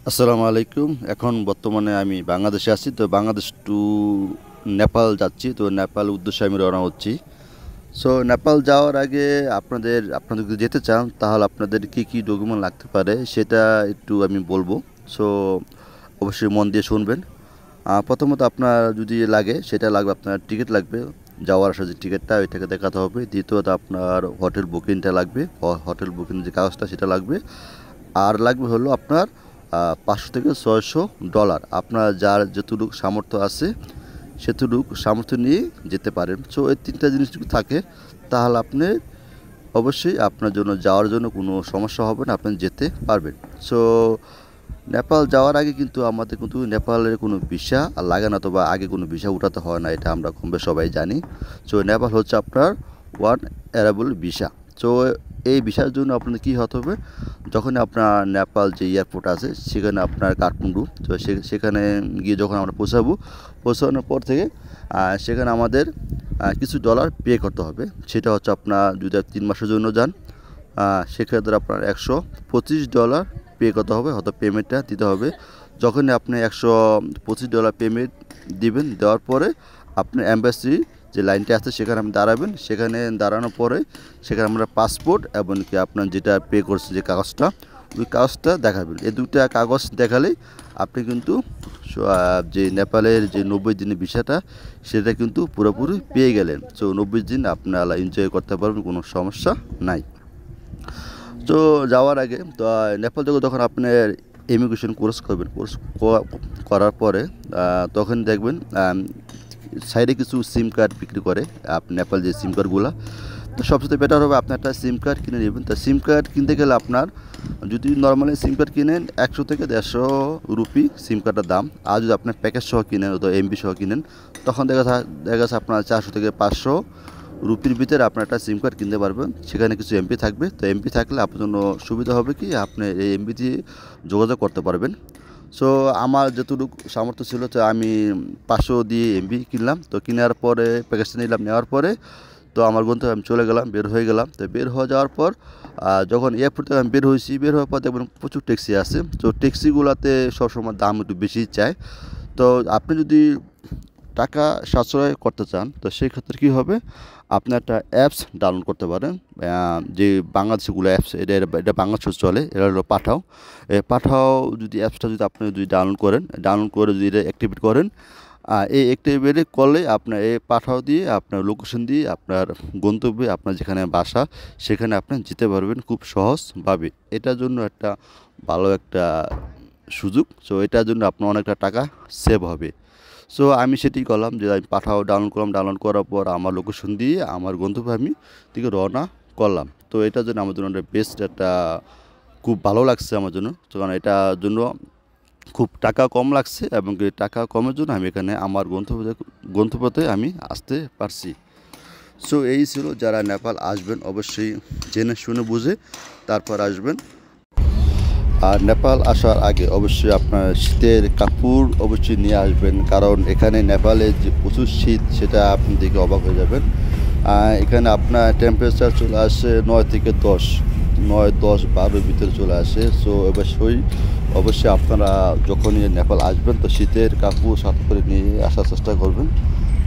আসসালামু আলাইকুম। এখন বর্তমানে আমি বাংলাদেশে আছি। তো বাংলাদেশ টু নেপাল যাচ্ছি। তো নেপাল উদ্দেশ্যে আমি রওনা হচ্ছি। সো নেপাল যাওয়ার আগে আপনাদের যদি যেতে চান তাহলে আপনাদের কী কী ডকুমেন্ট লাগতে পারে সেটা একটু আমি বলবো। সো অবশ্যই মন দিয়ে শুনবেন। প্রথমত আপনার যদি লাগে সেটা লাগবে, আপনার টিকিট লাগবে, যাওয়ার আসার যে টিকিটটা ওইটাকে দেখাতে হবে। দ্বিতীয়ত আপনার হোটেল বুকিংটা লাগবে, হোটেল বুকিং যে কাগজটা সেটা লাগবে। আর লাগবে হলো আপনার 500 থেকে 600 ডলার। আপনার যার যতটুকু সামর্থ্য আছে সেতটুকু সামর্থ্য নিয়ে যেতে পারেন। সো এই তিনটা জিনিস যদি থাকে তাহলে আপনি অবশ্যই আপনার জন্য যাওয়ার জন্য কোনো সমস্যা হবে না, আপনি যেতে পারবেন। সো নেপাল যাওয়ার আগে কিন্তু আমাদের কিন্তু নেপালের কোনো ভিসা লাগে না, অথবা আগে কোনো ভিসা উঠাতে হয় না, এটা আমরা কম বেশ সবাই জানি। সো নেপাল হচ্ছে আপনার ওয়ান অ্যারাবল ভিসা। সো এই ভিসার জন্য আপনাদের কী হতে হবে, যখন আপনার নেপাল যে এয়ারপোর্ট আছে সেখানে আপনার কাঠমান্ডু, তো সেখানে গিয়ে যখন আমরা পৌঁছানোর পর থেকে সেখানে আমাদের কিছু ডলার পে করতে হবে। সেটা হচ্ছে আপনার যদি 3 মাসের জন্য যান সেক্ষেত্রে আপনার $125 পে করতে হবে, হয়তো পেমেন্টটা দিতে হবে। যখনই আপনি $125 পেমেন্ট দিবেন, দেওয়ার পরে আপনি অ্যাম্বাসি যে লাইনটা আছে সেখানে আপনি দাঁড়াবেন। সেখানে দাঁড়ানোর পরে সেখানে আমরা পাসপোর্ট এবং কি আপনার যেটা পে করছে যে কাগজটা, ওই কাগজটা দেখাবেন। এই দুটা কাগজ দেখালেই আপনি কিন্তু যে নেপালের যে 90 দিনের ভিসাটা সেটা কিন্তু পুরোপুরি পেয়ে গেলেন। সো 90 দিন আপনারা এনজয় করতে পারবেন, কোনো সমস্যা নাই। তো যাওয়ার আগে তো নেপাল থেকে যখন আপনার ইমিগ্রেশন কোর্স করবেন, করার পরে তখন দেখবেন সাইডে কিছু সিম কার্ড বিক্রি করে নেপাল যে সিম কার্ডগুলো। তো সবচেয়ে বেটার হবে আপনি একটা সিম কার্ড কিনে নেবেন। তো সিম কার্ড কিনতে গেলে আপনার যদি নর্মালি সিম কার্ড কিনেন 100 থেকে 150 রুপি সিম কার্ডের দাম। আর যদি আপনার প্যাকেজ সহ কিনেন অথবা এমবি সহ কিনেন তখন দেখা যাচ্ছে আপনার 400 থেকে 500 রুপির ভিতরে আপনার একটা সিম কার্ড কিনতে পারবেন। সেখানে কিছু এমপি থাকবে। তো এমপি থাকলে আপনার জন্য সুবিধা হবে কি, আপনি এই এমপি দিয়ে যোগাযোগ করতে পারবেন। সো আমার যতটুকু সামর্থ্য ছিল তো আমি 500 দিয়ে এমবি কিনলাম। তো কেনার পরে প্যাকেজটা নিলাম, নেওয়ার পরে তো আমার গন্তব্যে আমি চলে গেলাম, বের হয়ে গেলাম। তো বের হয়ে যাওয়ার পর যখন এয়ারপোর্ট থেকে আমি বের হয়েছি, বের হওয়ার পর দেখবেন প্রচুর ট্যাক্সি আছে। তো ট্যাক্সিগুলোতে সবসময় দাম একটু বেশি চায়। তো আপনি যদি টাকা সাশ্রয় করতে চান তো সেই ক্ষেত্রে কী হবে, আপনি একটা অ্যাপস ডাউনলোড করতে পারেন। যে বাংলাদেশিগুলো অ্যাপস, এটা বাংলাদেশে চলে, এটা হলো পাঠাও। পাঠাও যদি অ্যাপসটা যদি আপনি যদি ডাউনলোড করে যদি এটা অ্যাক্টিভেট করেন, এই অ্যাক্টিভেট করলে আপনার এই পাঠাও দিয়ে আপনার লোকেশন দিয়ে আপনার গন্তব্যে আপনার যেখানে বাসা সেখানে আপনি যেতে পারবেন খুব সহজভাবে। এটার জন্য একটা ভালো একটা সুযোগ। সো এটার জন্য আপনার অনেকটা টাকা সেভ হবে। সো আমি সেটাই করলাম, যে আমি পাঠাও ডাউনলোড করলাম। ডাউনলোড করার পর আমার লোকেশন দিয়ে আমার গন্তব্যে আমি থেকে রওনা করলাম। তো এটার জন্য আমার জন্য একটা বেস্ট একটা খুব ভালো লাগছে আমার জন্য। তো কারণ এটার জন্য খুব টাকা কম লাগছে এবং এই টাকা কমের জন্য আমি এখানে আমার গন্তব্যতে আমি আসতে পারছি। সো এই ছিল, যারা নেপাল আসবেন অবশ্যই জেনে শুনে বুঝে তারপর আসবেন। আর নেপাল আসার আগে অবশ্যই আপনার শীতের কাপড় অবশ্যই নিয়ে আসবেন, কারণ এখানে নেপালে যে প্রচুর শীত সেটা আপনি দেখে অবাক হয়ে যাবেন। এখানে আপনার টেম্পারেচার চলে আসে 9 থেকে 10, 12 ভিতরে চলে আসে। সো অবশ্যই আপনারা যখনই নেপাল আসবেন তো শীতের কাপড় সাথে করে নিয়ে আসার চেষ্টা করবেন,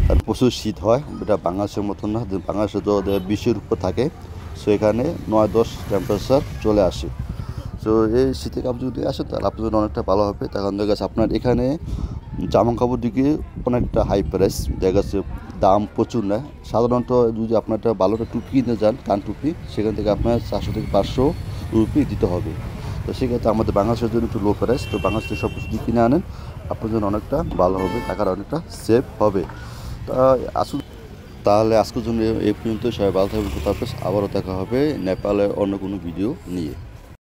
কারণ প্রচুর শীত হয়। এটা বাংলাদেশের মতন না, বাংলাদেশে তো 20-এর উপর থাকে। সো এখানে 9-10 টেম্পারেচার চলে আসে। তো এই শীতে কাপড় যদি আসে তাহলে আপনার জন্য অনেকটা ভালো হবে। তখন দেখা যাচ্ছে আপনার এখানে জামা কাপড় দিকে অনেকটা হাই প্রাইস, দেখা যাচ্ছে দাম প্রচুর নেয়। সাধারণত যদি আপনার একটা ভালো একটা টুপি কিনতে যান, কান টুপি, সেখান থেকে আপনার 400 থেকে 500 রুপি দিতে হবে। তো সেক্ষেত্রে আমাদের বাংলাদেশের জন্য একটু লো প্রাইস। তো বাংলাদেশ থেকে সব কিছু যদি কিনে আনেন আপনার জন্য অনেকটা ভালো হবে, টাকার অনেকটা সেভ হবে। তা আসুন তাহলে আজকের জন্য এই পর্যন্ত। সবাই ভালো থাকবেন। আবারও দেখা হবে নেপালের অন্য কোনো ভিডিও নিয়ে।